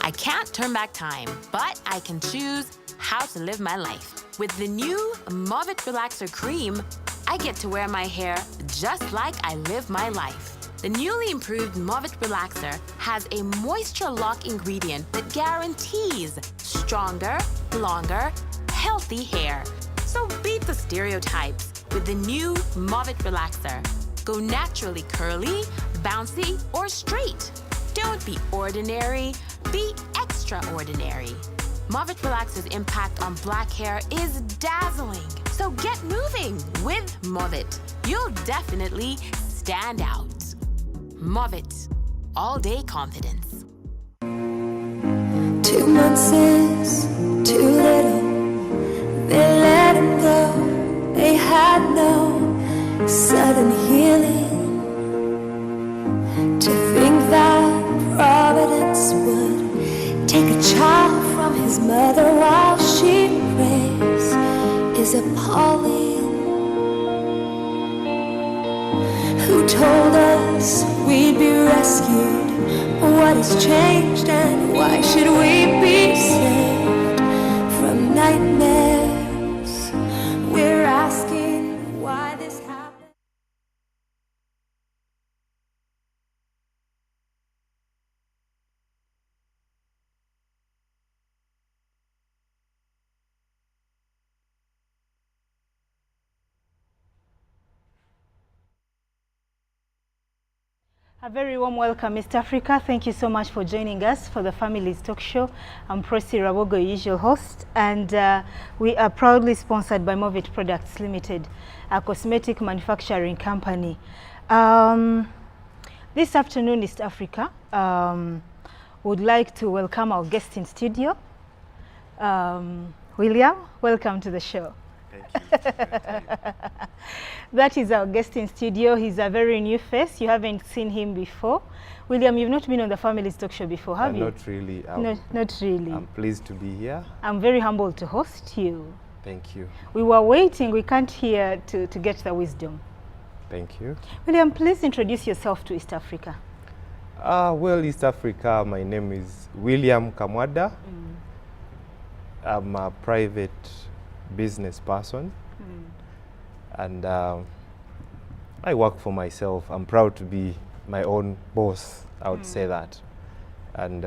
I can't turn back time, but I can choose how to live my life. With the new Movit Relaxer Cream, I get to wear my hair just like I live my life. The newly improved Movit Relaxer has a moisture lock ingredient that guarantees stronger, longer, healthy hair. So beat the stereotypes with the new Movit Relaxer. Go naturally curly, bouncy, or straight. Don't be ordinary, be extraordinary. Movit Relaxer's impact on black hair is dazzling. So get moving with Movit. You'll definitely stand out. Movit. All day confidence. 2 months is too little. They let him go. They had no sudden healing. To think that Providence would take a child from his mother while she prays is appalling. Who told us we'd be rescued? What has changed and why should we be saved from nightmares? We're asking why this happened. A very warm welcome, East Africa. Thank you so much for joining us for the Families Talk Show. I'm Prosi Rabogo, your usual host, and we are proudly sponsored by Movit Products Limited, a cosmetic manufacturing company. This afternoon, East Africa, would like to welcome our guest in studio, William. Welcome to the show. Thank you. That is our guest in studio. He's a very new face. You haven't seen him before. William, you've not been on the Families Talk Show before, have you? Not really. Not really. I'm pleased to be here. I'm very humbled to host you. Thank you. We were waiting. We can't hear to get the wisdom. Thank you. William, please introduce yourself to East Africa. Well, East Africa, my name is William Kamwada. I'm a private business person. And I work for myself. I'm proud to be my own boss, I would say that. And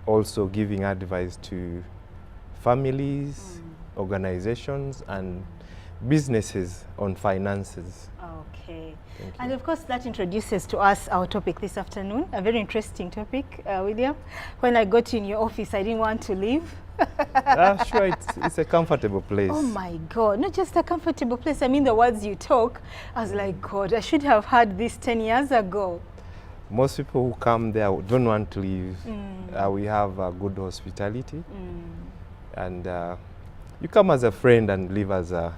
also giving advice to families, organizations, and businesses on finances. Okay. Thank you. And of course, that introduces to us our topic this afternoon, a very interesting topic, William. When I got in your office, I didn't want to leave. Sure, it's a comfortable place. Oh my God, not just a comfortable place. I mean, the words you talk, I was like, God, I should have had this 10 years ago. Most people who come there don't want to leave. We have good hospitality. And you come as a friend and leave as a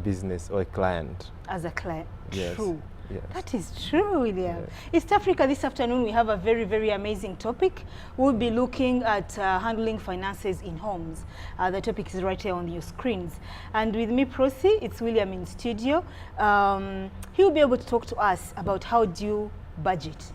business or a client. As a client, Yes. true. Yes. That is true, William. Yes. East Africa, this afternoon we have a very, very amazing topic. We'll be looking at handling finances in homes. The topic is right here on your screens. And with me, Prosi, it's William in studio. He'll be able to talk to us about how do you budget.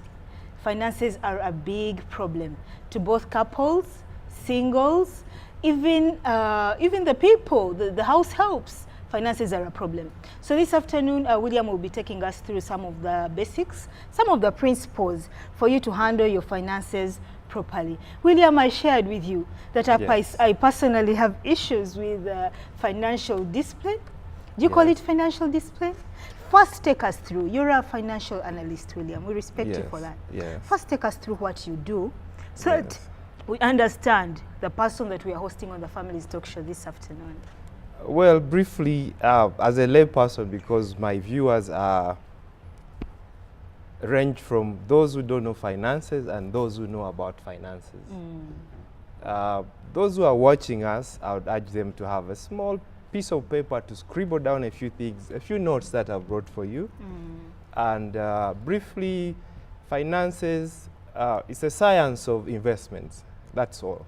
Finances are a big problem to both couples, singles, even the people, the house helps. Finances are a problem. So this afternoon, William will be taking us through some of the basics, some of the principles for you to handle your finances properly. William, I shared with you that Yes. I personally have issues with financial discipline. Do you call Yes. it financial discipline? First, take us through. You're a financial analyst, William. We respect you for Yes, that. yes. First, take us through what you do so that Yes. we understand the person that we are hosting on the Families Talk Show this afternoon. Well, briefly, as a lay person, because my viewers range from those who don't know finances and those who know about finances. Those who are watching us, I would urge them to have a small piece of paper to scribble down a few things, a few notes that I've brought for you. And briefly, finances is a science of investments. That's all,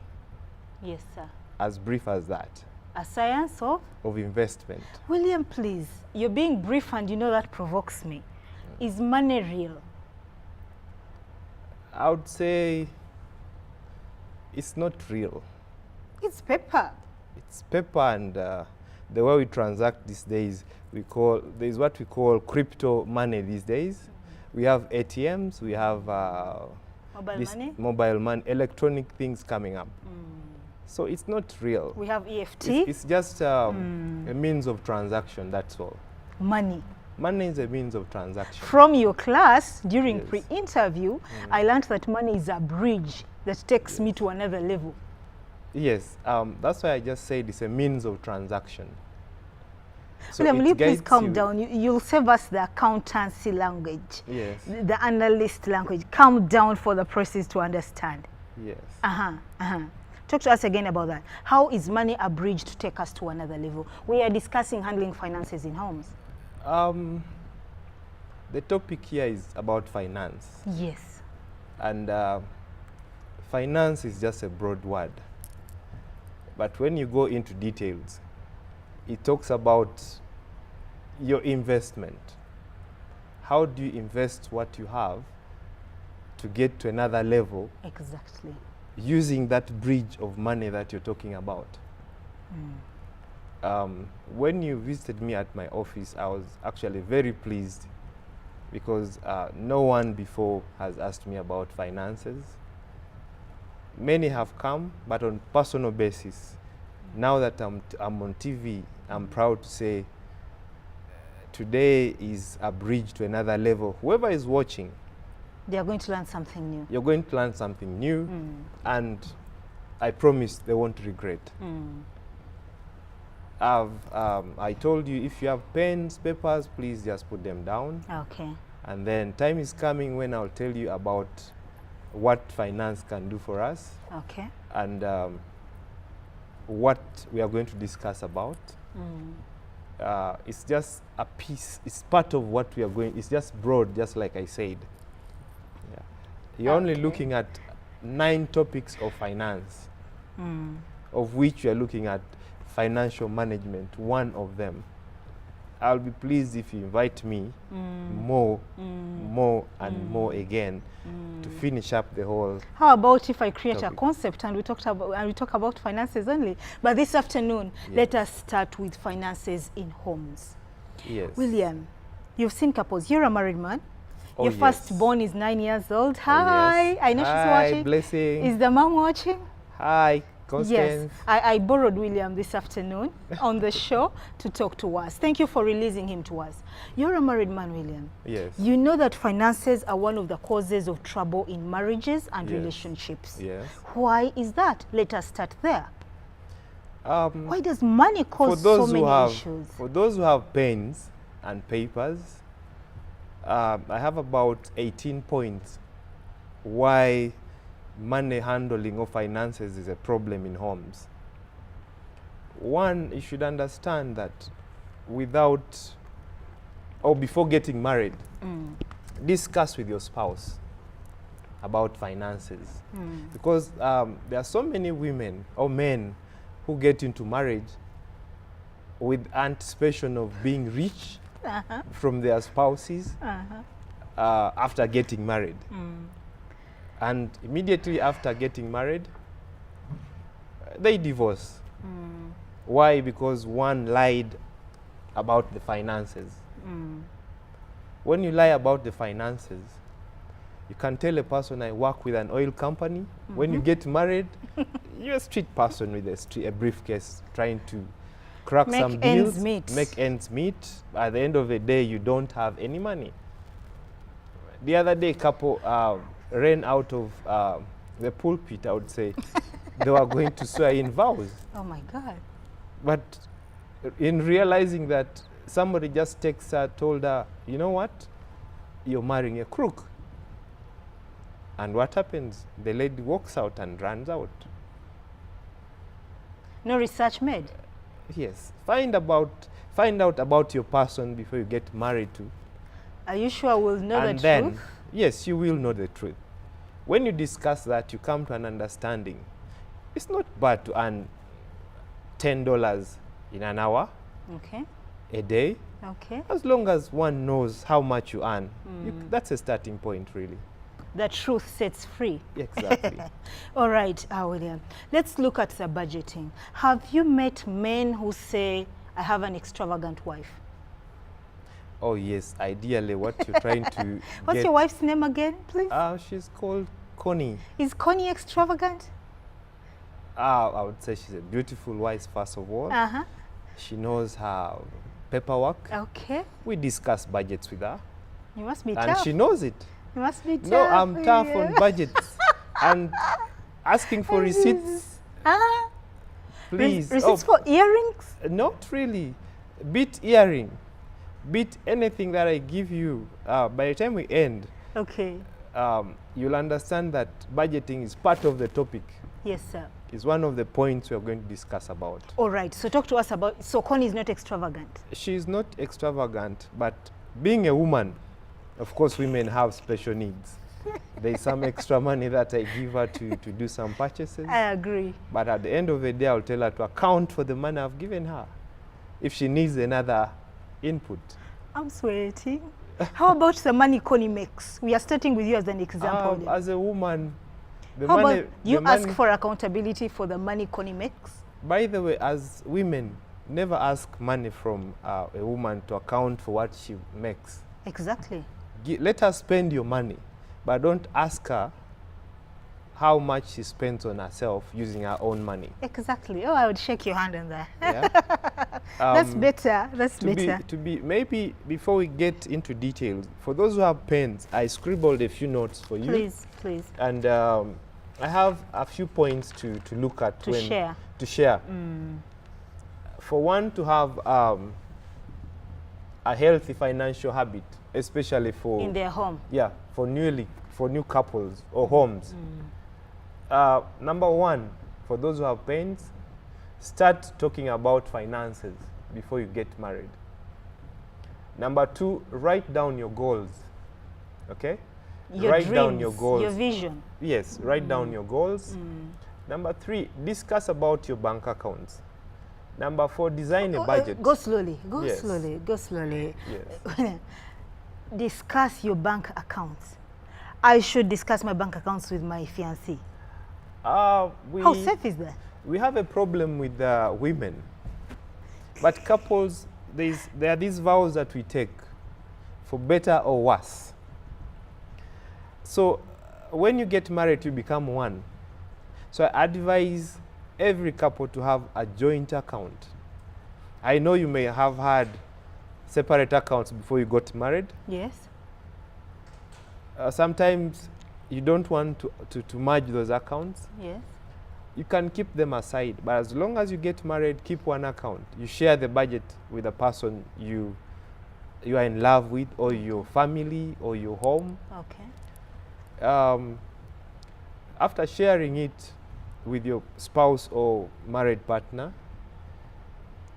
Yes, sir. as brief as that. A science Of investment. William, please, you're being brief and you know that provokes me. Is money real? I would say It's not real. It's paper. It's paper, and the way we transact these days, there's what we call crypto money these days. We have ATMs, we have mobile money, electronic things coming up. So it's not real. We have EFT. It's just a means of transaction, that's all. Money. Money is a means of transaction. From your class, during Yes. pre-interview, I learned that money is a bridge that takes me to another level. Yes, that's why I just said it's a means of transaction. So William, will you it please guides calm you. down? You'll save us the accountancy language, Yes, the analyst language. Calm down for the process to understand. yes. Talk to us again about that. How is money a bridge to take us to another level? We are discussing handling finances in homes. The topic here is about finance. Yes. And finance is just a broad word. But when you go into details, it talks about your investment. How do you invest what you have to get to another level Exactly. using that bridge of money that you're talking about? When you visited me at my office, I was actually very pleased because no one before has asked me about finances. Many have come, but on personal basis. Now that I'm on TV, I'm proud to say today is a bridge to another level. Whoever is watching, They are going to learn something new. you're going to learn something new, and I promise they won't regret. I told you, if you have pens, papers, please just put them down. Okay. And then time is coming when I'll tell you about what finance can do for us, Okay. and what we are going to discuss about. It's just a piece, it's part of what we are going, it's just broad, just like I said. Yeah. You're only Okay. looking at 9 topics of finance, of which you are looking at financial management, one of them. I'll be pleased if you invite me more and more again to finish up the whole. How about if I create a Topic. concept and we talk about finances only? But this afternoon, let us start with finances in homes. Yes. William, you've seen couples. You're a married man. Oh, Your yes. firstborn is 9 years old. Oh, Hi. yes. I know Hi, she's watching. Blessing. Is the mom watching? Hi, Yes, Constance. I borrowed William this afternoon on the show to talk to us. Thank you for releasing him to us. You're a married man, William. Yes. You know that finances are one of the causes of trouble in marriages and Yes. relationships. Yes. Why is that? Let us start there. Um, Why does money for cause so those many who have issues? for those who have pens and papers, I have about 18 points why money handling or finances is a problem in homes. One, you should understand that before getting married, discuss with your spouse about finances. Because there are so many women or men who get into marriage with anticipation of being rich from their spouses after getting married. And immediately after getting married, they divorce. Why? Because one lied about the finances. When you lie about the finances, you can tell a person, I work with an oil company. When you get married, you're a street person with a briefcase trying to crack Make some ends deals, meet. make ends meet. At the end of the day, you don't have any money. The other day, couple ran out of the pulpit, I would say. They were going to swear in vows. Oh my God. But in realizing that somebody just told her, you know what? You're marrying a crook. And what happens? The lady walks out and runs out. No research made. Yes. Find out about your person before you get married to. Are you sure we'll know And the then, truth? yes, you will know the truth. When you discuss that, you come to an understanding. It's not bad to earn $10 in an hour, Okay. a day, Okay. as long as one knows how much you earn. That's a starting point, really. The truth sets free. Exactly. All right, William. Let's look at the budgeting. Have you met men who say, I have an extravagant wife? Oh yes, ideally what you're trying to What's get. your wife's name again, please? She's called Connie. Is Connie extravagant? I would say she's a beautiful wife, first of all. Uh-huh. She knows her paperwork. Okay. We discuss budgets with her, You must be and tough. she knows it. You must be tough. No, I'm tough yeah. on budgets and asking for receipts, Ah, please. receipts for earrings? Not really. Bit earring, bit anything that I give you. By the time we end, Okay. you'll understand that budgeting is part of the topic. Yes, sir. Is one of the points we are going to discuss about. All right. So talk to us about, so Connie is not extravagant. She's not extravagant, but being a woman, of course, women have special needs. There's some extra money that I give her to do some purchases. I agree. But at the end of the day, I'll tell her to account for the money I've given her if she needs another input. I'm sweating. How about the money Connie makes? We are starting with you as an example. As a woman, the How money, about you the ask money- for accountability for the money Connie makes? By the way, as women, never ask money from a woman to account for what she makes. Exactly. Let her spend your money, but don't ask her how much she spends on herself using her own money. Exactly. Oh, I would shake your hand on that. Yeah? That's better. That's to better. maybe before we get into details, for those who have pens, I scribbled a few notes for you. Please, please. And I have a few points to look at. To share. To share. For one to have a healthy financial habit, especially for In their home. yeah, for new couples or homes. Number one, for those who have pens, start talking about finances before you get married. Number two, write down your goals. Okay? Your write dreams, down your goals. your vision. Yes, write down your goals. Number three, discuss about your bank accounts. Number four, design a budget. Go slowly. Go Yes. slowly. Go slowly. Yes. Discuss your bank accounts. I should discuss my bank accounts with my fiancé. How safe is that? We have a problem with women, but couples, there are these vows that we take, for better or worse. So when you get married, you become one. So I advise every couple to have a joint account. I know you may have had separate accounts before you got married. Yes. Sometimes you don't want to merge those accounts. Yes. You can keep them aside, but as long as you get married, keep one account. You share the budget with the person you are in love with, or your family, or your home. Okay. After sharing it with your spouse or married partner,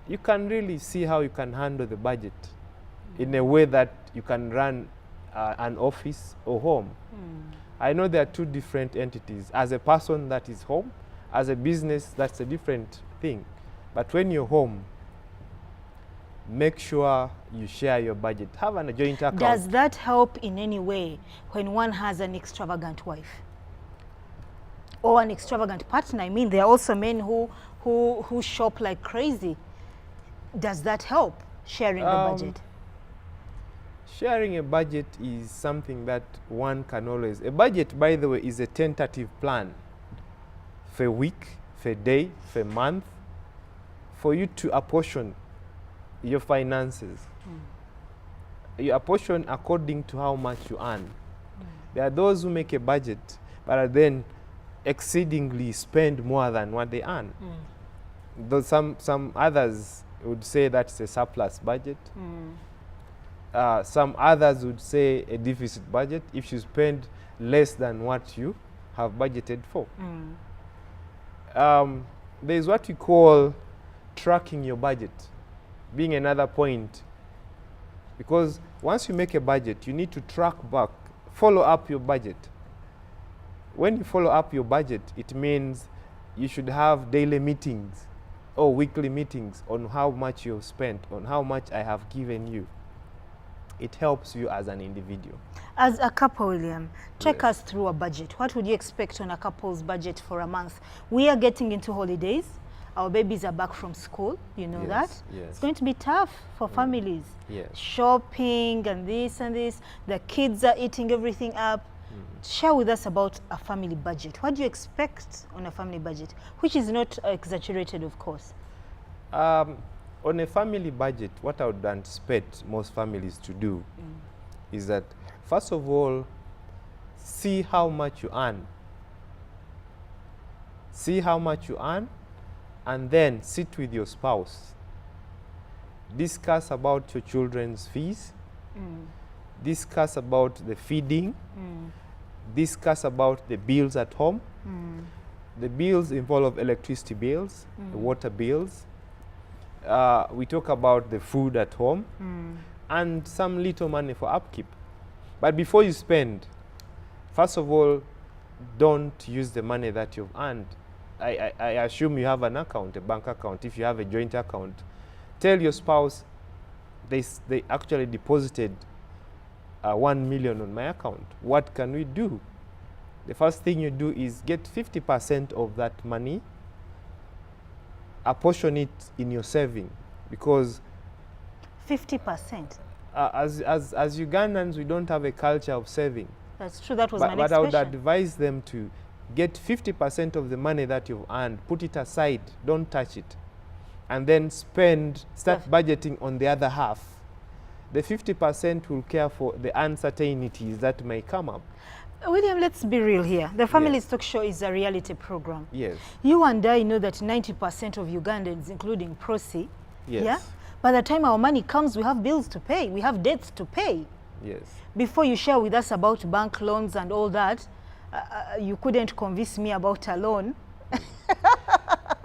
you can really see how you can handle the budget in a way that you can run an office or home. I know there are two different entities. As a person, that is home. As a business, that's a different thing. But when you're home, make sure you share your budget. Have a joint account. Does that help in any way when one has an extravagant wife? Or an extravagant partner? I mean, there are also men who shop like crazy. Does that help, sharing the budget? Sharing a budget is something that one can always... A budget, by the way, is a tentative plan for a week, for a day, for a month, for you to apportion your finances. You apportion according to how much you earn. There are those who make a budget, but then exceedingly spend more than what they earn. Though some others would say that's a surplus budget. Some others would say a deficit budget if you spend less than what you have budgeted for. There's what we call tracking your budget, being another point. Because once you make a budget, you need to track back, follow up your budget. When you follow up your budget, it means you should have daily meetings or weekly meetings on how much you've spent, on how much I have given you. it helps you as an individual. As a couple, William, take Yes. us through a budget. What would you expect on a couple's budget for a month? We are getting into holidays. Our babies are back from school. You know Yes, that? yes. It's going to be tough for families. Yes. Shopping and this and this. The kids are eating everything up. Share with us about a family budget. What do you expect on a family budget? Which is not exaggerated, of course. On a family budget, what I would anticipate most families to do is that, first of all, see how much you earn. See how much you earn, and then sit with your spouse. Discuss about your children's fees. Discuss about the feeding. Discuss about the bills at home. The bills involve electricity bills, the water bills. We talk about the food at home and some little money for upkeep. But before you spend, first of all, don't use the money that you've earned. I assume you have an account, a bank account. If you have a joint account, tell your spouse they actually deposited 1 million on my account. What can we do? The first thing you do is get 50% of that money, apportion it in your saving, because 50%. as Ugandans, we don't have a culture of saving. That's true. That was my But next I would question. advise them to get 50% of the money that you've earned, put it aside, don't touch it, and then start budgeting on the other half. The 50% will care for the uncertainties that may come up. William, let's be real here. The Family Yes. Talk Show is a reality program. Yes. You and I know that 90% of Ugandans, including Prosi, Yes. yeah, by the time our money comes, we have bills to pay, we have debts to pay. Yes. Before you share with us about bank loans and all that, you couldn't convince me about a loan.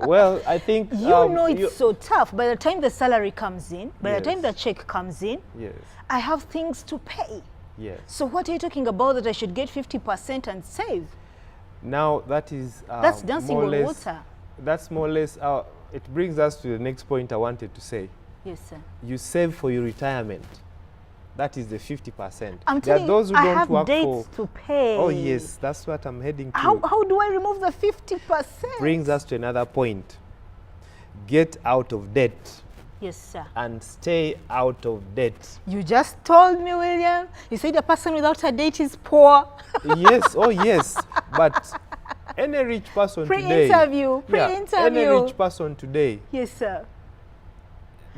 Well, I think You know it's so tough. By the time the salary comes in, by the time the Yes. check comes in, Yes. I have things to pay. Yes. So what are you talking about that I should get 50% and save? Now that is That's dancing more or on less, water. That's more or less. It brings us to the next point I wanted to say. Yes, sir. You save for your retirement. That is the 50%. I'm There are telling those you, who I don't have work dates for. to pay. Oh yes, that's what I'm heading to. How do I remove the 50%? Brings us to another point. Get out of debt Yes, sir. and stay out of debt. You just told me, William. You said a person without a date is poor. Yes, oh yes, but any rich person today. Pre-interview. Yeah, any Pre-interview. rich person today. Yes, sir.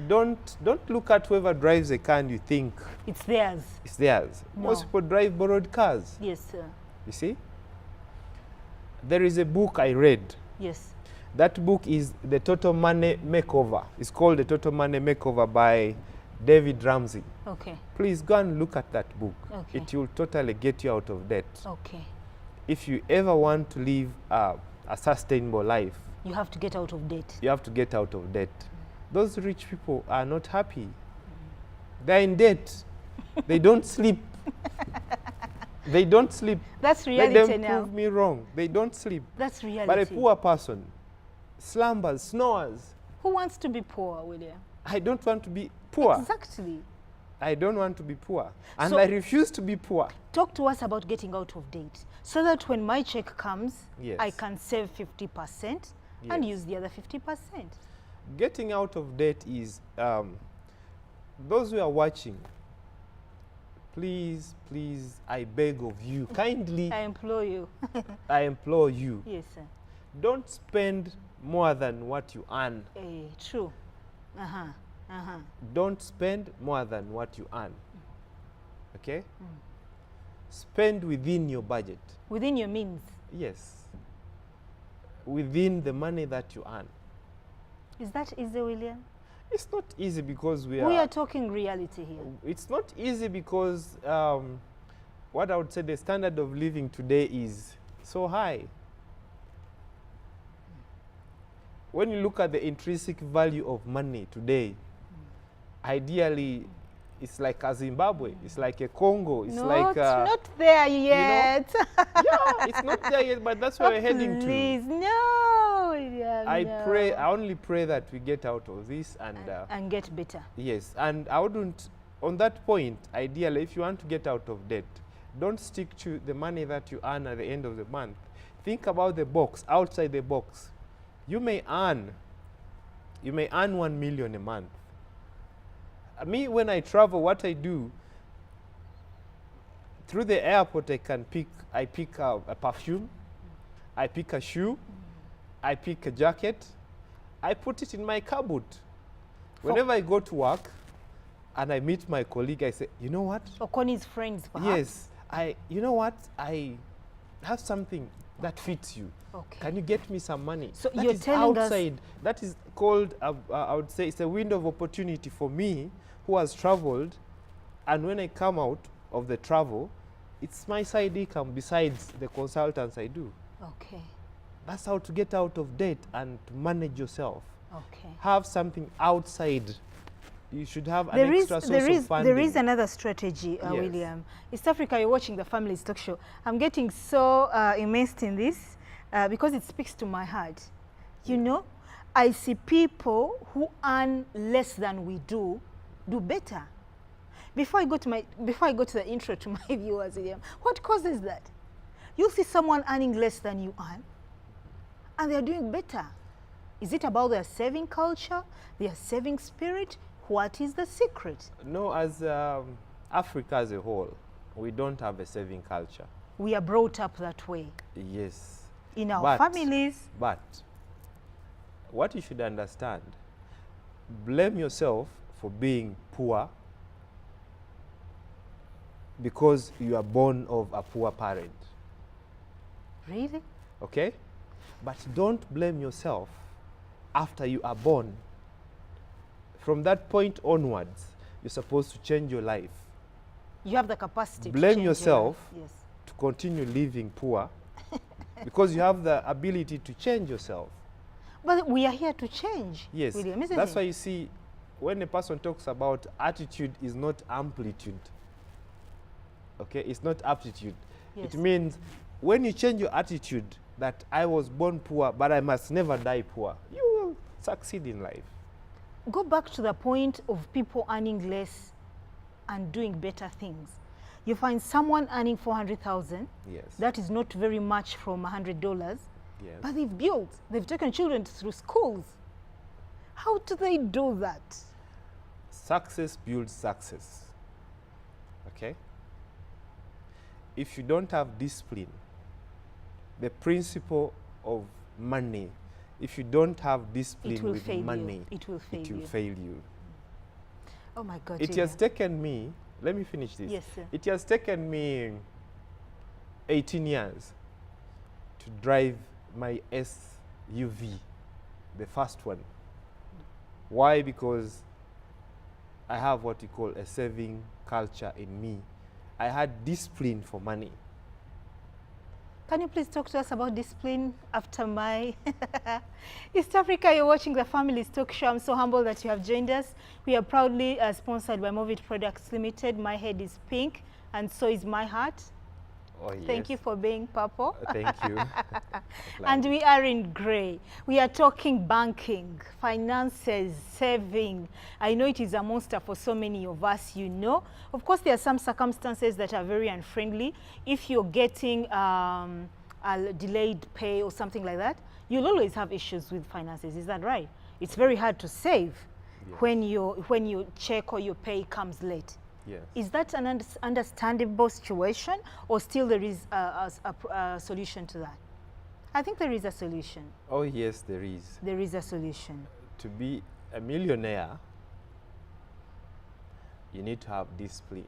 Don't look at whoever drives a car and you think It's theirs. it's theirs. No. Most people drive borrowed cars. Yes, sir. You see? There is a book I read. Yes. That book is The Total Money Makeover. It's called The Total Money Makeover by David Ramsey. Okay. Please go and look at that book. Okay. It will totally get you out of debt. Okay. If you ever want to live a sustainable life, You have to get out of debt. you have to get out of debt. Those rich people are not happy. They're in debt. They don't sleep. They don't sleep. That's Let reality them now. prove me wrong. They don't sleep. That's reality. But a poor person, slumbers, snores. Who wants to be poor, William? I don't want to be poor. Exactly. I don't want to be poor. And So- I refuse to be poor. Talk to us about getting out of debt so that when my check comes, Yes. I can save 50% and Yes. use the other 50%. Getting out of debt is, those who are watching, please, I beg of you, kindly, I implore you. I implore you, Yes, sir. don't spend more than what you earn. True. Uh-huh. Uh-huh. Don't spend more than what you earn. Okay? Spend within your budget. Within your means. Yes. Within the money that you earn. Is that easy, William? It's not easy because we We are are talking reality here. it's not easy because what I would say the standard of living today is so high. When you look at the intrinsic value of money today, ideally it's like a Zimbabwe, it's like a Congo, it's like not there yet. yeah, it's not there yet, but that's where we're heading to. Please, no, William, I no. pray, I only pray that we get out of this and and get better. yes, and I wouldn't on that point, ideally, if you want to get out of debt, don't stick to the money that you earn at the end of the month. Think about the box, outside the box. You may earn 1 million a month. Me, when I travel, what I do, through the airport, I pick a perfume, I pick a shoe, I pick a jacket, I put it in my cupboard. Whenever I go to work and I meet my colleague, I say, you know what? Or Connie's friends, perhaps? Yes, you know what? I have something that fits you. Okay. Can you get me some money? So that you're is telling us- outside. That is called, I would say, it's a window of opportunity for me who has traveled. And when I come out of the travel, it's my side income besides the consultants I do. Okay. That's how to get out of debt and to manage yourself. Okay. Have something outside. You should have an There extra source of funding. there is another strategy, Yes. William. East Africa, you're watching the Family's Talk Show. I'm getting so immersed in this because it speaks to my heart. You know, I see people who earn less than we do better. Before I go to the intro to my viewers, William, what causes that? You'll see someone earning less than you earn, and they're doing better. Is it about their saving culture, their saving spirit? What is the secret? No, as Africa as a whole, we don't have a saving culture. We are brought up that way Yes. in our But- families. But what you should understand, blame yourself for being poor because you are born of a poor parent. Really? Okay? But don't blame yourself after you are born. From that point onwards, you're supposed to change your life. You have the capacity to Blame change yourself. Your life. Yes. To continue living poor because you have the ability to change yourself. But we are here to change, Yes, William, isn't that's it? why you see when a person talks about attitude is not amplitude. Okay, it's not aptitude. Yes. It means when you change your attitude that I was born poor but I must never die poor, you will succeed in life. Go back to the point of people earning less and doing better things. You find someone earning 400,000. Yes. That is not very much from $100. Yes. But they've taken children through schools. How do they do that? Success builds success. Okay? If you don't have discipline, the principle of money, if you don't have discipline will with fail you. money, It will fail you. fail you. Oh my God. It Julia. has taken me, let me finish this. Yes, sir. It has taken me 18 years to drive my SUV, the first one. Why? Because I have what you call a saving culture in me. I had discipline for money. Can you please talk to us about discipline after my East Africa? You're watching the Family's Talk Show. I'm so humbled that you have joined us. We are proudly sponsored by Movit Products Limited. My head is pink, and so is my heart. Oh, Thank you for being purple. Thank you. And we are in gray. We are talking banking, finances, saving. I know it is a monster for so many of us, you know. Of course, there are some circumstances that are very unfriendly. If you're getting a delayed pay or something like that, you'll always have issues with finances. Is that right? It's very hard to save when your check or your pay comes late. Yes. Is that an understandable situation, or still there is a solution to that? I think there is a solution. Oh, yes, there is. There is a solution. To be a millionaire, you need to have discipline.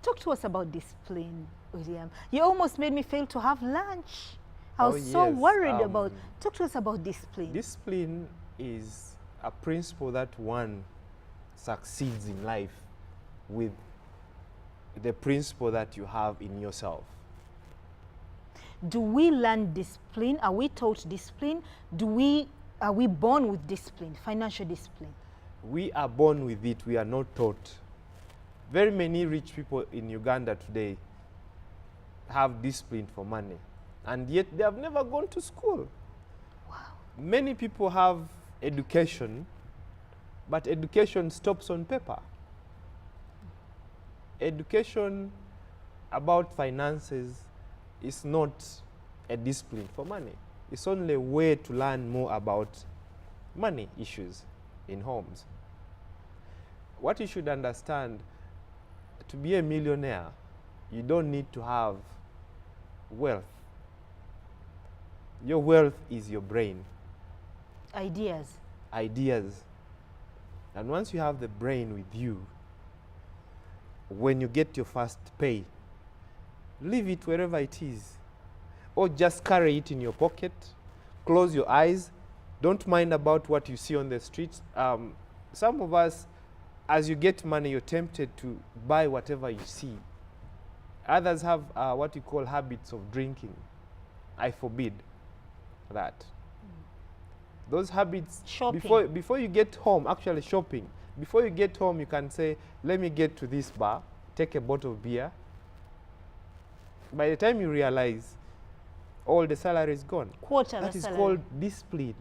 Talk to us about discipline, William. You almost made me fail to have lunch. I was so yes, worried about. Talk to us about discipline. Discipline is a principle that one succeeds in life with the principle that you have in yourself. Do we learn discipline? Are we taught discipline? Are we born with discipline, financial discipline? We are born with it, we are not taught. Very many rich people in Uganda today have discipline for money, and yet they have never gone to school. Wow. Many people have education, but education stops on paper. education about finances is not a discipline for money. It's only a way to learn more about money issues in homes. What you should understand, to be a millionaire, you don't need to have wealth. Your wealth is your brain, Ideas. ideas. And once you have the brain with you, when you get your first pay, leave it wherever it is. Or just carry it in your pocket, close your eyes, don't mind about what you see on the streets. Some of us, as you get money, you're tempted to buy whatever you see. Others have what you call habits of drinking. I forbid that. Those habits, Shopping. before you get home, actually shopping, before you get home, you can say, let me get to this bar, take a bottle of beer. By the time you realize, all the salary is gone. Quarter That the is salary. called discipline.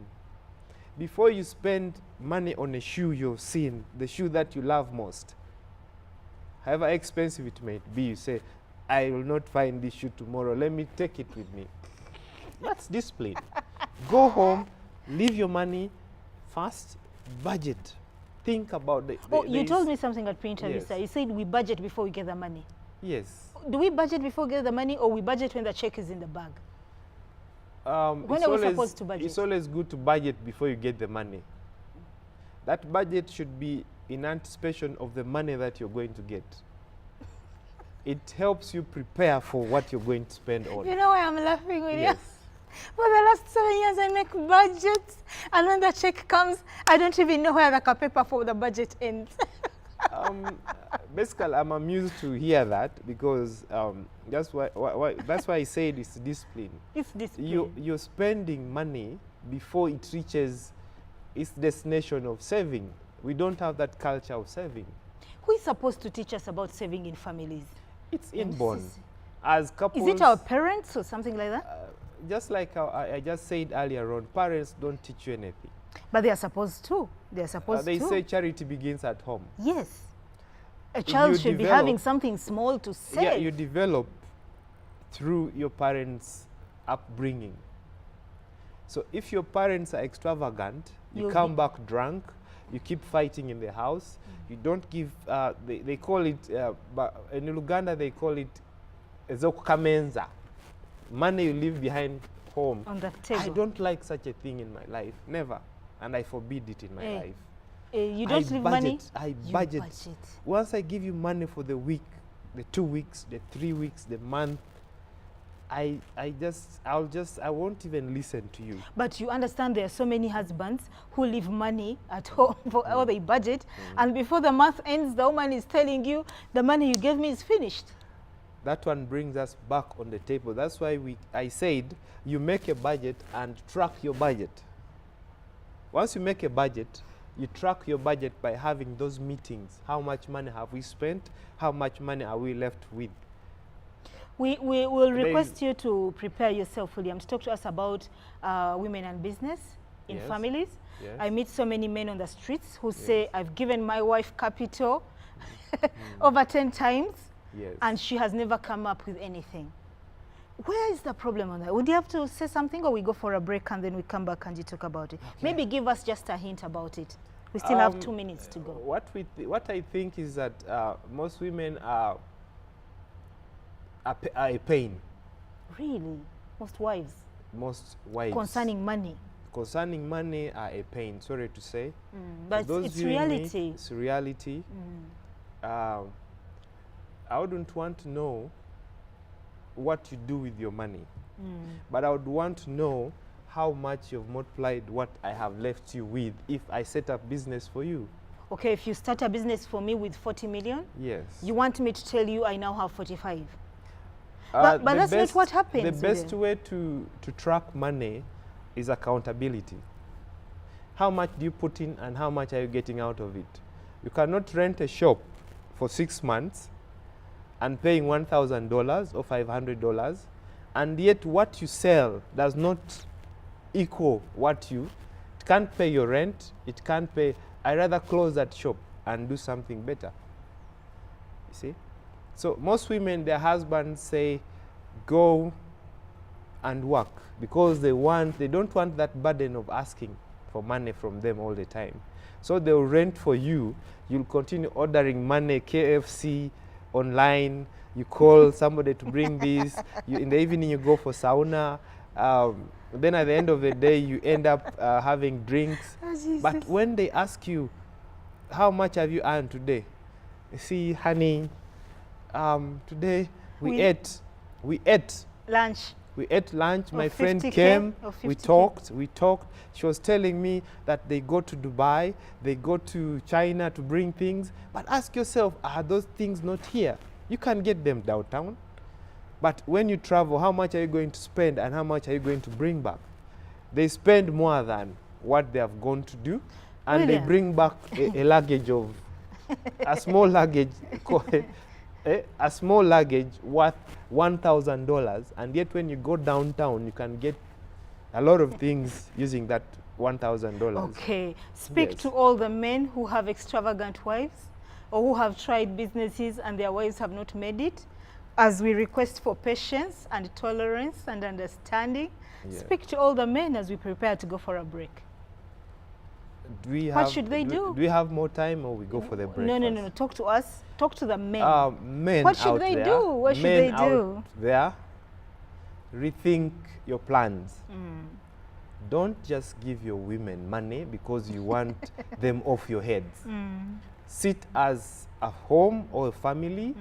Before you spend money on a shoe you've seen, the shoe that you love most, however expensive it may be, you say, I will not find this shoe tomorrow, let me take it with me. That's discipline. Go home, leave your money, fast, budget. Think about the Oh, you there told is- me something at pre-interview, Yes. sir. You said we budget before we get the money. Yes. Do we budget before we get the money, or we budget when the check is in the bag? When It's are we always- supposed to budget? It's always good to budget before you get the money. That budget should be in anticipation of the money that you're going to get. It helps you prepare for what you're going to spend on. You know why I'm laughing with Yes. you? For the last 7 years, I make budgets, and when the check comes, I don't even know where the paper for the budget ends. Basically, I'm amused to hear that because that's why I said it's discipline. It's discipline. You're spending money before it reaches its destination of saving. We don't have that culture of saving. Who is supposed to teach us about saving in families? It's And this inborn. is- As couples, Is it our parents or something like that? just like how I just said earlier on, parents don't teach you anything. But they are supposed to. They are supposed They to. say charity begins at home. Yes. A child you should be develop- having something small to save. Yeah, you develop through your parents' upbringing. So if your parents are extravagant, you You'll come be- back drunk, you keep fighting in the house, you don't give, they call it, in Uganda they call it ezokukamenza, money you leave behind home. On the table. I don't like such a thing in my life, never. And I forbid it in my Eh, life. You don't I leave budget, money. I you budget. budget. Once I give you money for the week, the 2 weeks, the 3 weeks, the month, I won't even listen to you. But you understand there are so many husbands who leave money at home for all they budget, and before the month ends, the woman is telling you, the money you gave me is finished. That one brings us back on the table. That's why I said you make a budget and track your budget. Once you make a budget, you track your budget by having those meetings. How much money have we spent? How much money are we left with? We will There request you to prepare yourself, William, to talk to us about women and business in Yes. families. Yes. I meet so many men on the streets who say, I've given my wife capital over 10 times, Yes. and she has never come up with anything. Where is the problem on that? Would you have to say something, or we go for a break and then we come back and you talk about it? Maybe give us just a hint about it. We still have 2 minutes to go. What I think is that most women are a pain. Really? Most wives? Most wives Concerning money. concerning money are a pain. Sorry to say. But For those it's viewing me, reality. it's reality. I wouldn't want to know what you do with your money, but I would want to know how much you've multiplied what I have left you with if I set up business for you. Okay, if you start a business for me with 40 million, Yes. you want me to tell you I now have 45. Uh, but the that's not what happens, The best William. way to track money is accountability. How much do you put in and how much are you getting out of it? You cannot rent a shop for 6 months and paying $1,000 or $500, and yet what you sell does not equal what you, it can't pay your rent, it can't pay. I rather close that shop and do something better. You see? So most women, their husbands say, go and work, because they don't want that burden of asking for money from them all the time. So they'll rent for you. You'll continue ordering money, KFC, online. You call somebody to bring this. In the evening, you go for sauna. Then at the end of the day, you end up having drinks. Oh, but when they ask you, how much have you earned today? You see, honey, today we ate lunch. We ate lunch. My friend 50K came. or We 50K. talked. She was telling me that they go to Dubai, they go to China to bring things. But ask yourself, are those things not here? You can get them downtown. But when you travel, how much are you going to spend and how much are you going to bring back? They spend more than what they have gone to do, and William. they bring back a luggage of a small luggage. A small luggage worth $1,000, and yet when you go downtown, you can get a lot of things using that $1,000. Okay. Speak Yes. to all the men who have extravagant wives or who have tried businesses and their wives have not made it, as we request for patience and tolerance and understanding. Yeah. Speak to all the men as we prepare to go for a break. What should they do? Do we have more time, or we go for the break? No. Talk to us. Talk to the men. Men What should out they there, do? What should men they do? out there, rethink your plans. Don't just give your women money because you want them off your heads. Sit as a home or a family.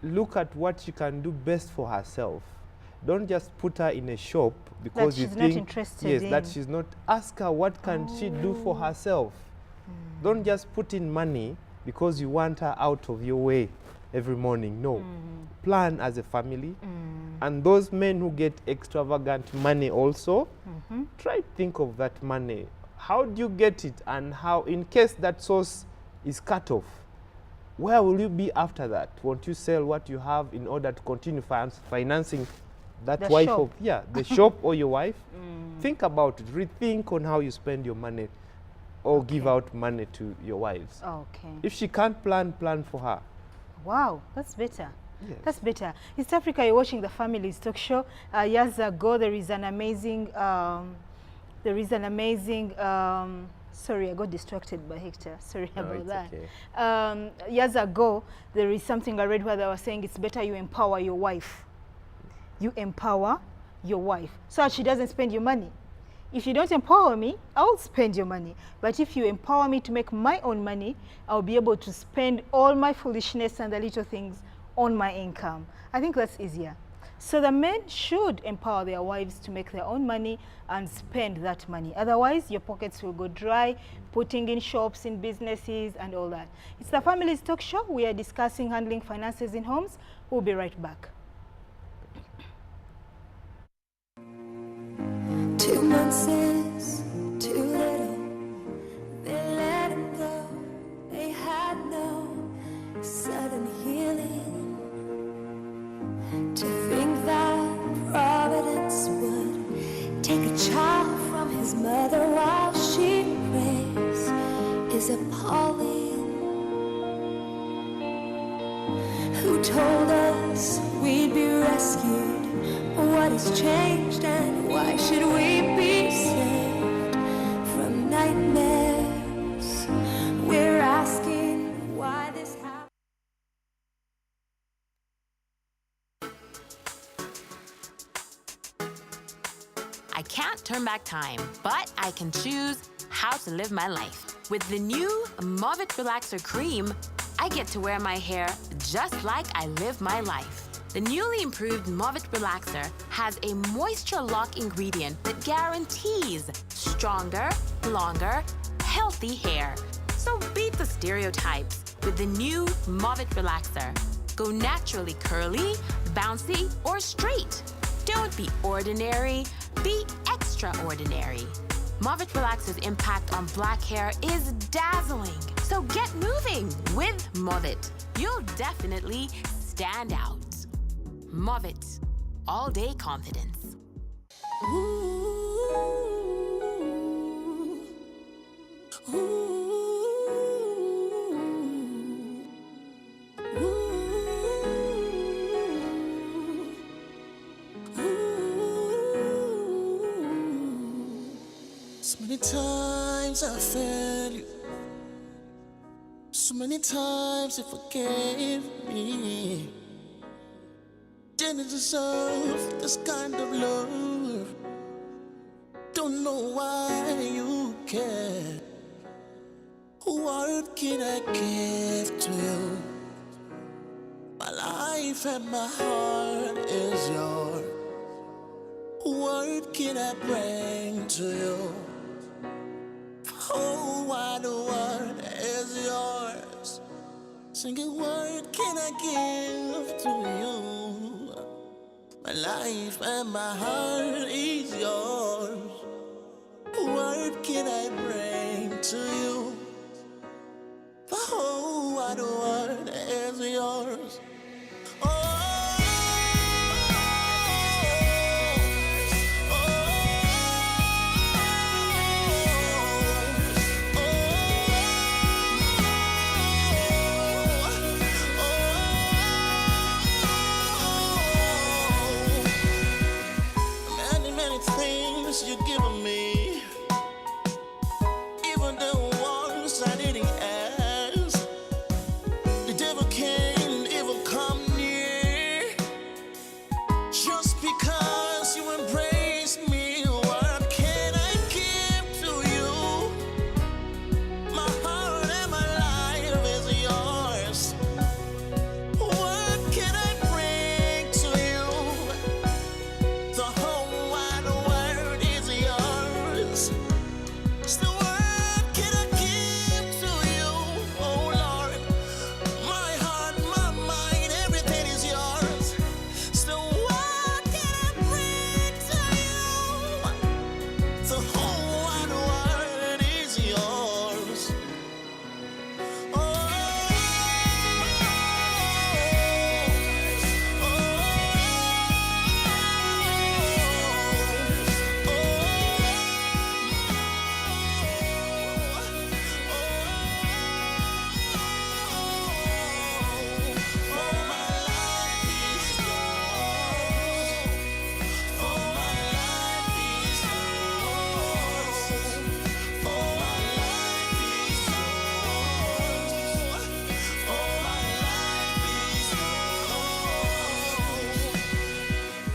Look at what you can do best for herself. Don't just put her in a shop because you she's think not interested yes, that in. she's not. Ask her what can she do for herself. Don't just put in money because you want her out of your way every morning. No. Plan as a family. And those men who get extravagant money also, try to think of that money. How do you get it, and how, in case that source is cut off, where will you be after that? Won't you sell what you have in order to continue financing that The wife shop. of the shop or your wife? Think about it. Rethink on how you spend your money or give out money to your wives. Okay. If she can't plan for her. Wow, that's better. Yes. That's better. East Africa, you're watching the Families Talk Show. Years ago, there is an amazing, sorry, I got distracted by Hector. Sorry No, about it's that. okay. Years ago, there is something I read where they were saying it's better you empower your wife. You empower your wife so that she doesn't spend your money. If you don't empower me, I'll spend your money. But if you empower me to make my own money, I'll be able to spend all my foolishness and the little things on my income. I think that's easier. So the men should empower their wives to make their own money and spend that money. Otherwise, your pockets will go dry, putting in shops, in businesses, and all that. It's the Families Talk Show. We are discussing handling finances in homes. We'll be right back. 2 months is too little. They let him go. They had no sudden healing. To think that Providence would take a child from his mother while she prays is appalling. Who told us we'd be rescued? What has changed, and why should we be saved from nightmares? We're asking why this happened. I can't turn back time, but I can choose how to live my life. With the new Movit Relaxer Cream, I get to wear my hair just like I live my life. The newly improved Movit Relaxer has a moisture lock ingredient that guarantees stronger, longer, healthy hair. So beat the stereotypes with the new Movit Relaxer. Go naturally curly, bouncy, or straight. Don't be ordinary, be extraordinary. Movit Relaxer's impact on black hair is dazzling. So get moving with Movit. You'll definitely stand out. Movit. All day confidence. So many times I failed you. So many times you forgave me. Didn't deserve this kind of love. Don't know why you care. What can I give to you? My life and my heart is yours. What can I bring to you? Oh, why the world is yours. Singing, what can I give to you? My life and my heart is yours. What can I bring to you? The whole wide world is yours. Many things you've given me, even the ones I didn't ask. The devil can't even come near. Just because you embrace me, what can I give to you? My heart and my life is yours. What can I bring to you? The whole wide world is yours. So what can I give to you? Oh Lord, my heart, my mind, everything is yours. So what can I bring to you? The whole wide world is yours.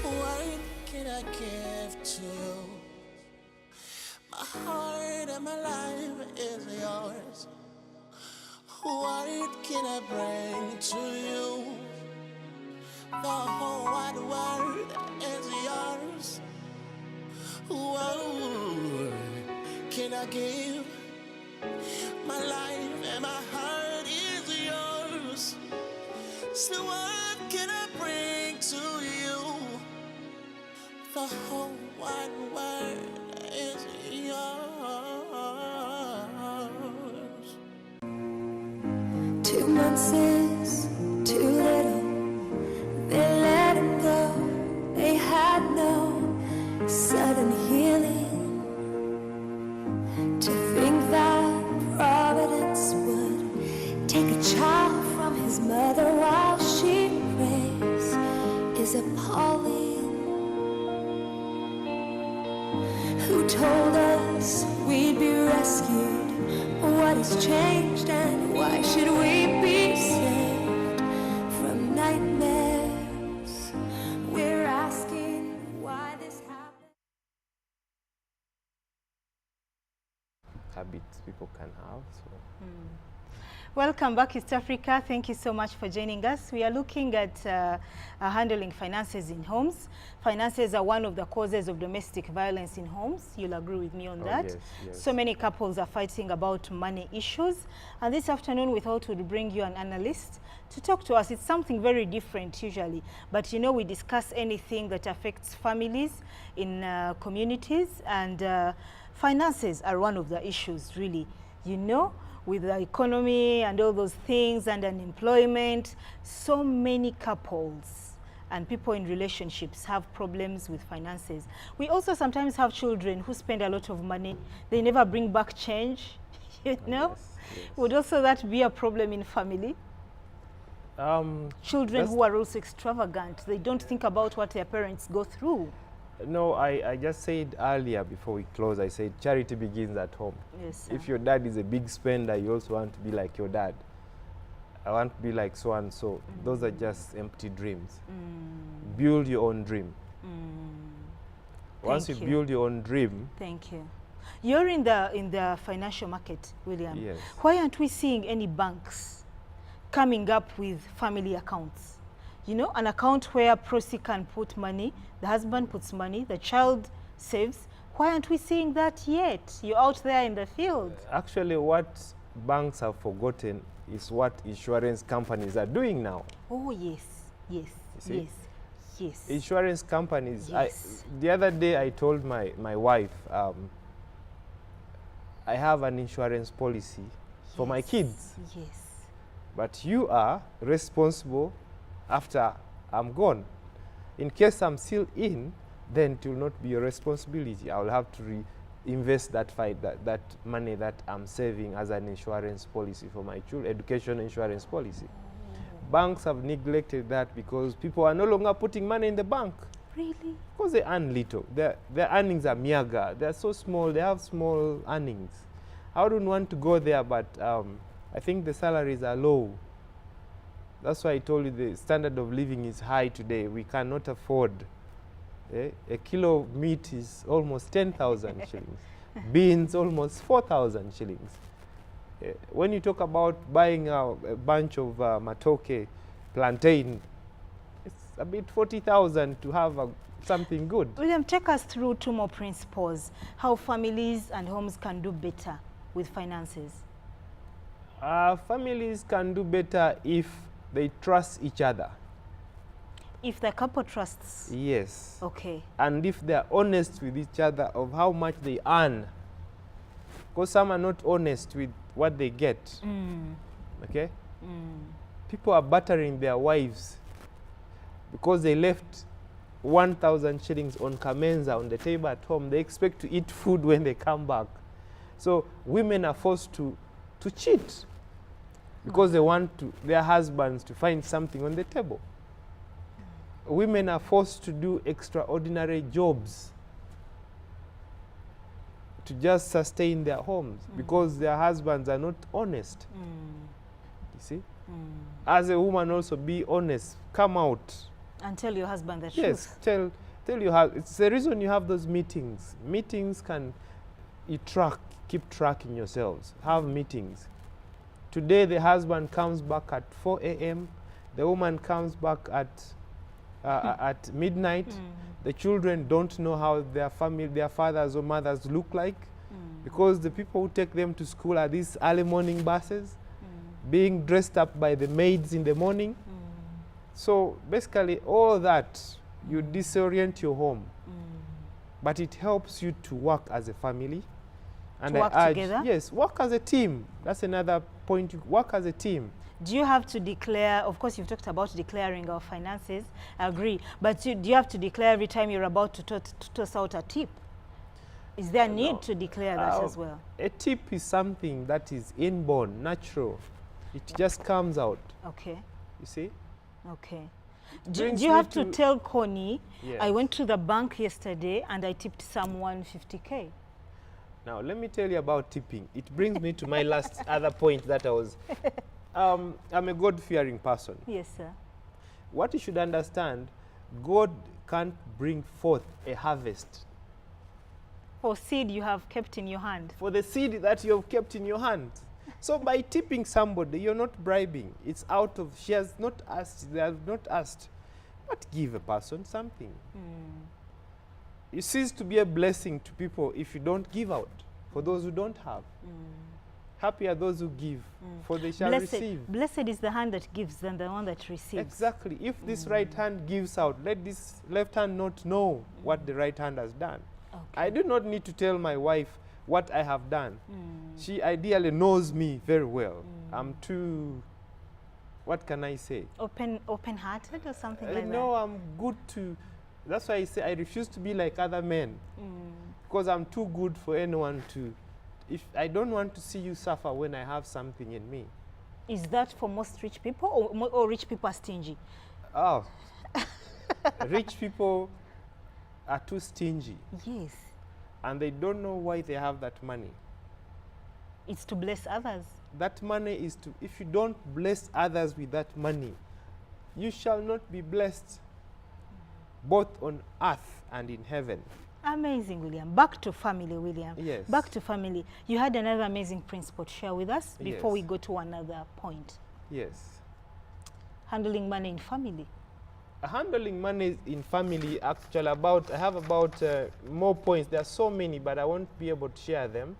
What can I give to you? My heart and my life is yours. What can I bring to you? The whole wide world is yours. What can I give? My life and my heart is yours. So what can I bring to you? The whole wide world is yours. 2 months is too little. They let him go. They had no sudden healing. To think that Providence would take a child from his mother while she prays is appalling. Who told us we'd be rescued? What has changed and why should we be saved from nightmares? We're asking why this happened. Habits people can have. So. Welcome back, East Africa. Thank you so much for joining us. We are looking at handling finances in homes. Finances are one of the causes of domestic violence in homes. You'll agree with me on that. Yes, yes. So many couples are fighting about money issues. And this afternoon, we thought we'd bring you an analyst to talk to us. It's something very different usually. But you know, we discuss anything that affects families in communities. And finances are one of the issues, really. You know, with the economy and all those things and unemployment, so many couples and people in relationships have problems with finances. We also sometimes have children who spend a lot of money. They never bring back change, you know? Yes, yes. Would also that be a problem in family? Children who are also extravagant. They don't think about what their parents go through. No, I just said earlier before we close, I said charity begins at home. Yes, sir. If your dad is a big spender, you also want to be like your dad. I want to be like so and so. Those are just empty dreams. Build your own dream. Once you Thank you. build your own dream, Thank you. You're in the financial market, William. Yes. Why aren't we seeing any banks coming up with family accounts? You know, an account where Prosi can put money, the husband puts money, the child saves. Why aren't we seeing that yet? You're out there in the field. actually what banks have forgotten is what insurance companies are doing now. Oh, yes, yes, see? yes, yes. Insurance companies, Yes. the other day I told my wife, I have an insurance policy for my kids, Yes. but you are responsible after I'm gone. In case I'm still in, then it will not be your responsibility. I will have to invest that money that I'm saving as an insurance policy for my children, education insurance policy. Banks have neglected that because people are no longer putting money in the bank. Really? Because they earn little. Their earnings are meager. They're so small. They have small earnings. I wouldn't want to go there, but I think the salaries are low. That's why I told you the standard of living is high today. We cannot afford. A kilo of meat is almost 10,000 shillings. Beans almost 4,000 shillings. When you talk about buying a bunch of matoke, plantain, it's a bit 40,000 to have something good. William, take us through two more principles, how families and homes can do better with finances. Families can do better if they trust each other. If the couple trusts. Yes. Okay. And if they are honest with each other of how much they earn. Because some are not honest with what they get. Okay? People are battering their wives because they left 1,000 shillings on Kamenza on the table at home. They expect to eat food when they come back. So women are forced to cheat because they want their husbands to find something on the table. Women are forced to do extraordinary jobs to just sustain their homes because their husbands are not honest. You see? As a woman also, be honest. Come out. And tell your husband the Yes, truth. tell you how. It's the reason you have those meetings. Meetings keep tracking yourselves. Have meetings. Today the husband comes back at 4 a.m. The woman comes back at midnight. The children don't know how their fathers or mothers look like because the people who take them to school are these early morning buses, being dressed up by the maids in the morning. So basically all that, you disorient your home. But it helps you to work as a family. And To work I urge, together? yes, work as a team. That's another point. Work as a team. Do you have to declare, of course you've talked about declaring our finances, I agree, but do you have to declare every time you're about to toss out a tip? Is there a need to declare that as well? A tip is something that is inborn, natural. It just comes out, Okay, you see? okay. Do brings you me have to to- tell Connie, Yes. I went to the bank yesterday and I tipped someone 50K? Now, let me tell you about tipping. It brings me to my last other point that I was... I'm a God-fearing person. Yes, sir. What you should understand, God can't bring forth a harvest For seed you have kept in your hand. for the seed that you have kept in your hand. So by tipping somebody, you're not bribing. It's out of, she has not asked, they have not asked. But give a person something. You cease to be a blessing to people if you don't give out, for those who don't have. Happy are those who give, for they shall receive. Blessed is the hand that gives than the one that receives. Exactly. If this right hand gives out, let this left hand not know what the right hand has done. Okay. I do not need to tell my wife what I have done. She ideally knows me very well. I'm too, what can I say? Open-hearted or something like No, I'm good to, that's why I say I refuse to be like other men. Because I'm too good for anyone to, if I don't want to see you suffer when I have something in me. that? Is that for most rich people or rich people are stingy? Oh, rich people are too stingy Yes. and they don't know why they have that money. It's to bless others. That money is to, if you don't bless others with that money, you shall not be blessed both on earth and in heaven. Amazing, William. Back to family, William. Yes. Back to family. You had another amazing principle to share with us before Yes. we go to another point. Yes. Handling money in family. Handling money in family, actually I have about more points. There are so many, but I won't be able to share them.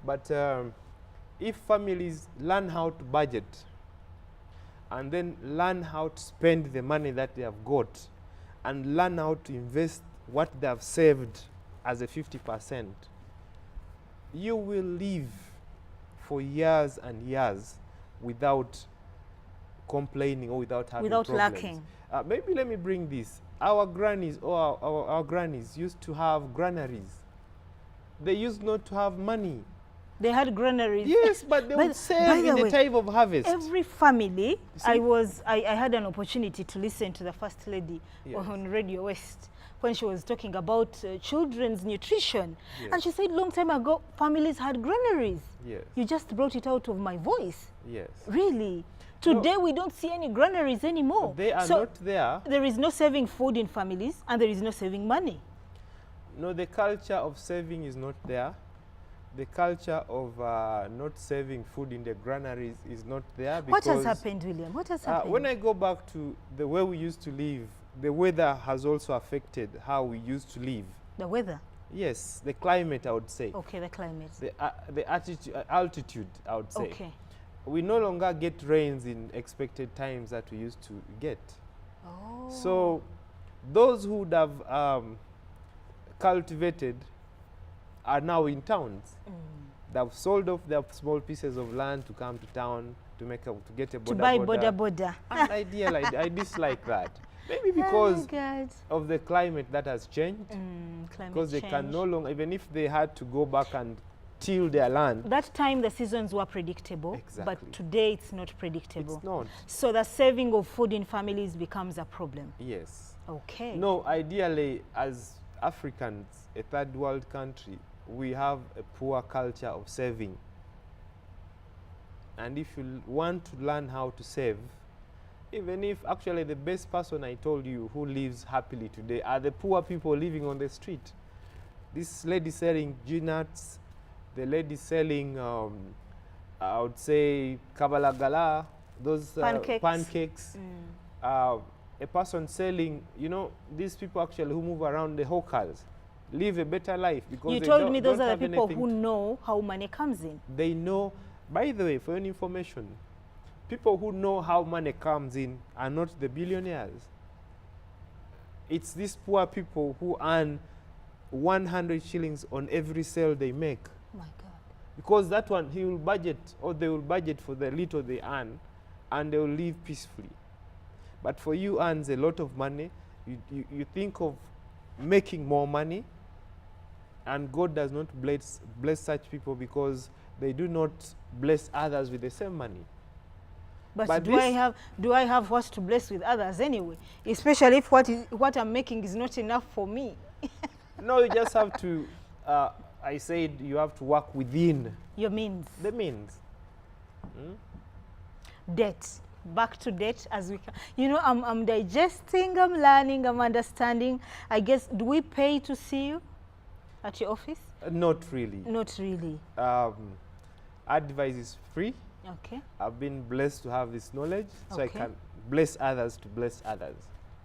But if families learn how to budget and then learn how to spend the money that they have got and learn how to invest what they have saved as a 50%, you will live for years and years without complaining or without having Without problems. lacking. Maybe let me bring this. Our grannies or our grannies used to have granaries. They used not to have money. They had granaries. Yes, but they By would the save in way, the time of harvest. Every family, see? I had an opportunity to listen to the First Lady Yes. on Radio West when she was talking about children's nutrition. Yes. And she said long time ago, families had granaries. Yes, You just brought it out of my voice. yes. Really? Today we don't see any granaries anymore. They are So not there. there is no saving food in families and there is no saving money. No, the culture of saving is not there. The culture of not saving food in the granaries is not there. What has because, happened, William? What has happened? when I go back to the way we used to live, the weather has also affected how we used to live. The weather. Yes, the climate, I would say. Okay, the climate. The altitude, I would say. Okay. We no longer get rains in expected times that we used to get. Oh. So those who would have cultivated are now in towns. They've sold off their small pieces of land to come to town to get a To border buy border. border. And I dislike that. Maybe Oh my because God. of the climate that has changed. Climate Because they change. can no longer, even if they had to go back and till their land, That time the seasons were predictable, Exactly. but today it's not predictable. it's not. So the saving of food in families becomes a problem. Yes. Okay. No, ideally, as Africans, a third world country, we have a poor culture of saving. And if you want to learn how to save, even if actually the best person I told you who lives happily today are the poor people living on the street. This lady selling nuts, the lady selling, I would say, kabalagala, those pancakes. A person selling, these people actually who move around, the hawkers, live a better life because You they told don't- me those don't are have the people anything who know how money comes in. they know. By the way, for your information, people who know how money comes in are not the billionaires. It's these poor people who earn 100 shillings on every sale they make. My God. Because that one, he will budget, or they will budget for the little they earn, and they will live peacefully. But for you earns a lot of money, you think of making more money, and God does not bless such people because they do not bless others with the same money. But do this- I have what to bless with others anyway? Especially if what I'm making is not enough for me. No, you just have to, I said you have to work within Your means. the means. Debt. Back to debt as we can. I'm digesting, I'm learning, I'm understanding. I guess, do we pay to see you at your office? Not really. Not really. Advice is free. Okay. I've been blessed to have this knowledge, so I Okay. can bless others to bless others.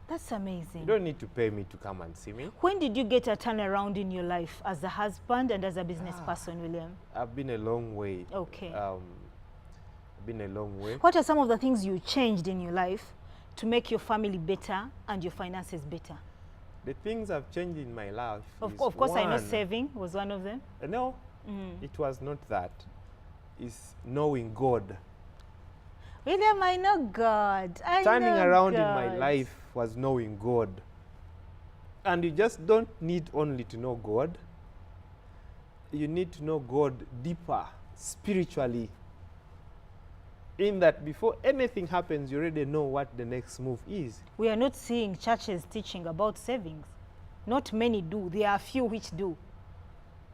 That's amazing. You don't need to pay me to come and see me. When did you get a turnaround in your life as a husband and as a business person, William? I've been a long way. Okay. Been a long way. What are some of the things you changed in your life to make your family better and your finances better? The things I've changed in my life. Of is course, I know one, saving was one of them. No, it was not that. It's knowing God. William, I know God. Turning around in God. my life was knowing God. And you just don't need only to know God. You need to know God deeper, spiritually. In that before anything happens, you already know what the next move is. We are not seeing churches teaching about savings. Not many do. There are a few which do.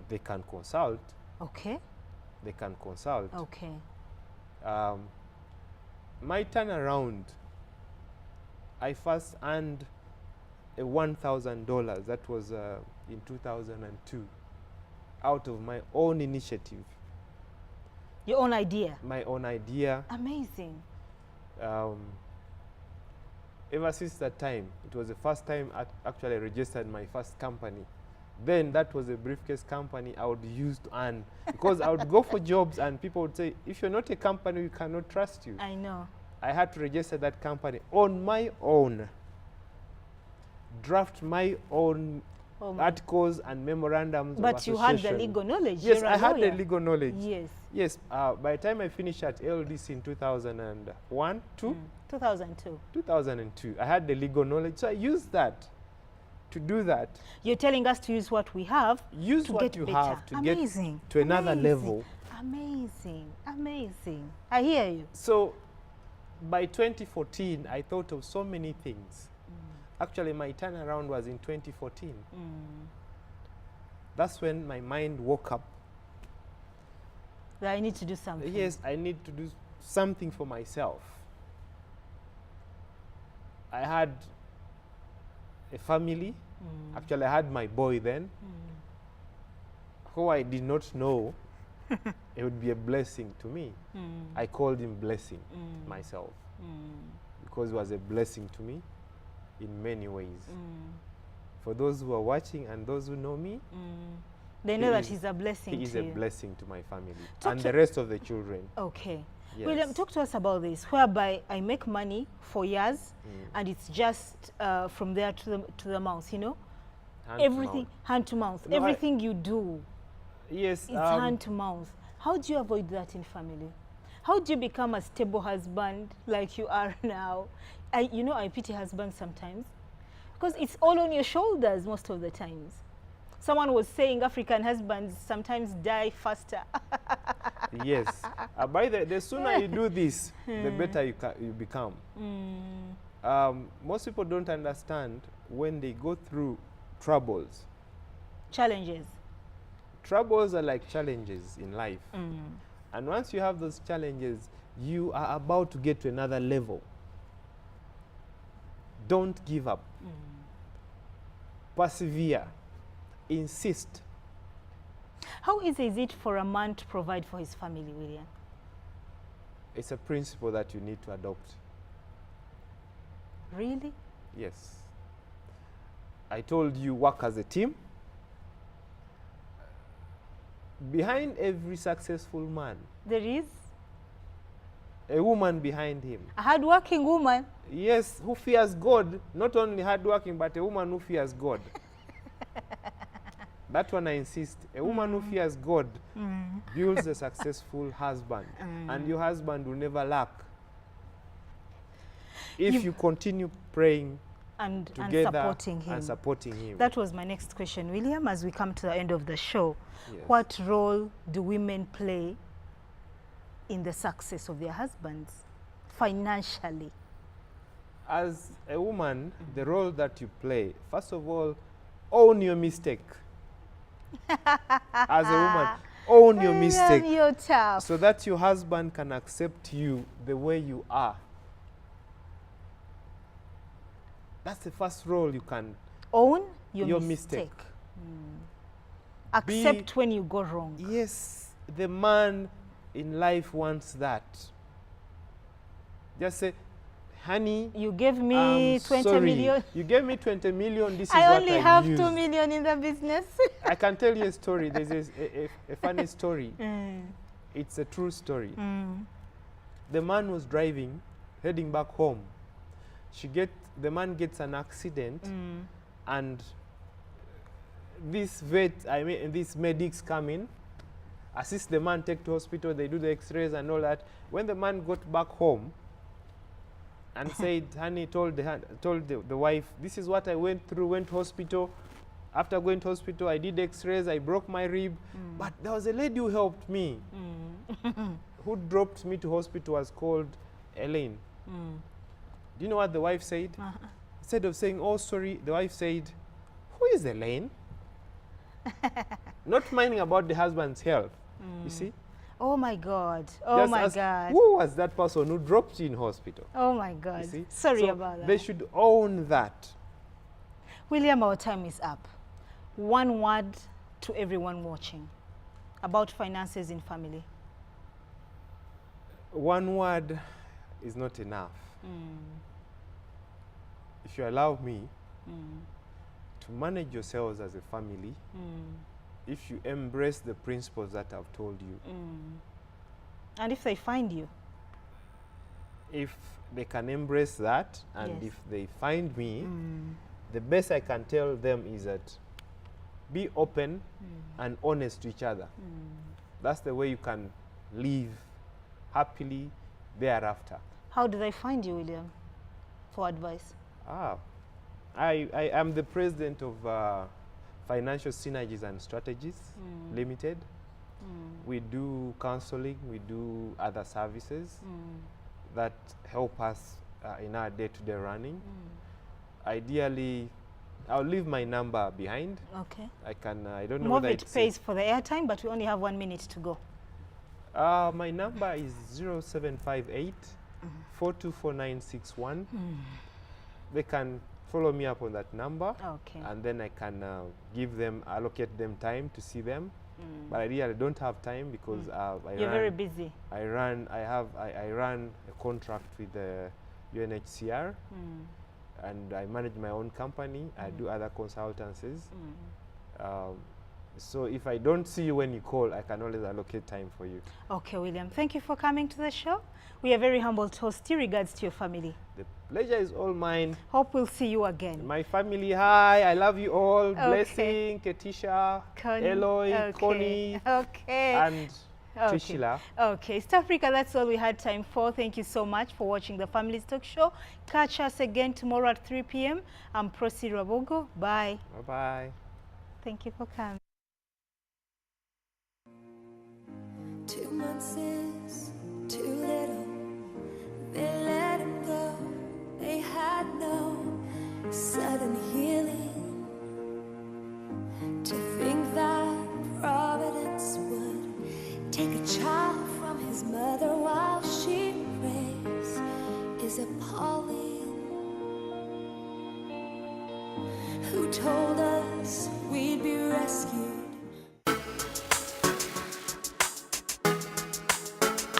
They can consult. Okay. They can consult. Okay. My turnaround, I first earned a $1,000. That was in 2002, out of my own initiative, Your own idea. my own idea. Amazing. Ever since that time, it was the first time I actually registered my first company. Then that was a briefcase company I would use to earn, because I would go for jobs and people would say, if you're not a company, we cannot trust you. I know. I had to register that company on my own, draft my own Oh my. articles and memorandums of But you had the association. legal knowledge. Yes, You're a I had the lawyer. legal knowledge. Yes. Yes, by the time I finished at LDC in 2001, 2002. 2002, I had the legal knowledge. So I used that to do that. You're telling us to use what we have Use to what get you better. have to Amazing. get to another Amazing. level. Amazing. Amazing. I hear you. So by 2014, I thought of so many things. Actually, my turnaround was in 2014. That's when my mind woke up. That I need to do something. Yes, I need to do something for myself. I had a family. Actually, I had my boy then, who I did not know it would be a blessing to me. I called him Blessing myself, because it was a blessing to me in many ways. For those who are watching and those who know me, They know He that is- he's a blessing he is to a you. blessing to my family Talk and to- the rest of the children. Okay. Yes. William, talk to us about this, whereby I make money for years, and it's just from there to the mouth, you know? Hand to Everything, mouth. hand to mouth. No, Everything you do, Yes. it's hand to mouth. How do you avoid that in family? How do you become a stable husband like you are now? You know, I pity husbands sometimes, because it's all on your shoulders most of the times. Someone was saying African husbands sometimes die faster. Yes. The sooner you do this, the better you become. Most people don't understand when they go through troubles. Challenges. Troubles are like challenges in life. And once you have those challenges, you are about to get to another level. Don't give up. Persevere. Insist. How easy is it for a man to provide for his family, William? It's a principle that you need to adopt. Really? Yes. I told you, work as a team. Behind every successful man, There is a woman behind him. a hardworking woman. Yes, who fears God, not only hardworking, but a woman who fears God. That one I insist. A woman who fears God builds a successful husband, and your husband will never lack. If you continue praying And together supporting him. and supporting him. That was my next question, William, as we come to the end of the show. Yes. What role do women play in the success of their husbands financially? As a woman, the role that you play, first of all, own your mistake. As a woman, own your mistake, You're tough. so that your husband can accept you the way you are. That's the first role you can. Own your, your mistake. mistake. Accept when you go wrong. Yes, the man in life wants that. Just say, honey, You gave me I'm 20 sorry. million. You gave me 20 million. This is I what only I have used. 2 million in the business. I can tell you a story. There's a funny story. It's a true story. The man was driving, heading back home. The man gets an accident, and these medics come in, assist the man, take to hospital. They do the X-rays and all that. When the man got back home, and said, honey, told the wife, this is what I went through, went to hospital. After going to hospital, I did X-rays, I broke my rib. But there was a lady who helped me, who dropped me to hospital, was called Elaine. Do you know what the wife said? Instead of saying, oh, sorry, the wife said, who is Elaine? Not minding about the husband's health, you see? Oh my God. Oh Just my ask, God. who was that person who dropped you in hospital? Oh my God. You see? Sorry So about that. They should own that. William, our time is up. One word to everyone watching about finances in family. One word is not enough. If you allow me to manage yourselves as a family, if you embrace the principles that I've told you, And if they find you, if they can embrace that, and Yes. if they find me, the best I can tell them is that be open and honest to each other. That's the way you can live happily thereafter. how do they find you, William, for advice? I am the president of Financial Synergies and Strategies Limited. We do counseling, we do other services that help us in our day-to-day running. Ideally, I'll leave my number behind. Okay. I can, I don't know whether Movit it's... pays for the airtime, but we only have 1 minute to go. My number is 0758 424961. They can follow me up on that number, Okay. and then I can allocate them time to see them. But I really don't have time because You're very busy. I run a contract with the UNHCR, and I manage my own company. I do other consultancies. So if I don't see you when you call, I can always allocate time for you. Okay, William, thank you for coming to the show. We are very humbled to host you. Regards to your family. The pleasure is all mine. Hope we'll see you again. My family, hi, I love you all. Okay. Blessing, Ketisha, Connie. Eloy, Okay. Connie, Okay. and Okay. Trishila. Okay, East Africa, that's all we had time for. Thank you so much for watching the Family Talk Show. Catch us again tomorrow at 3 p.m. I'm Prosi Rabogo. Bye. Bye-bye. Thank you for coming. 2 months is too little. They let him go. They had no sudden healing. To think that Providence would take a child from his mother while she prays is appalling. Who told us we'd be rescued?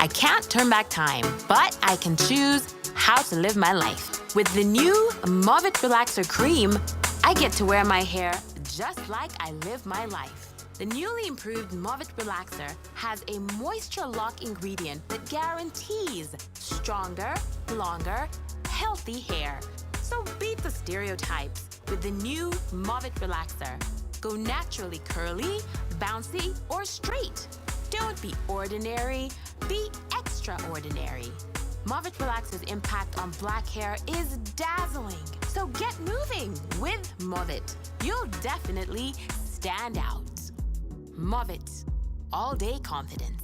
I can't turn back time, but I can choose how to live my life. With the new Movit Relaxer Cream, I get to wear my hair just like I live my life. The newly improved Movit Relaxer has a moisture lock ingredient that guarantees stronger, longer, healthy hair. So beat the stereotypes with the new Movit Relaxer. Go naturally curly, bouncy, or straight. Don't be ordinary, be extraordinary. Movit Relaxer's impact on black hair is dazzling. So get moving with Movit. You'll definitely stand out. Movit, all day confidence.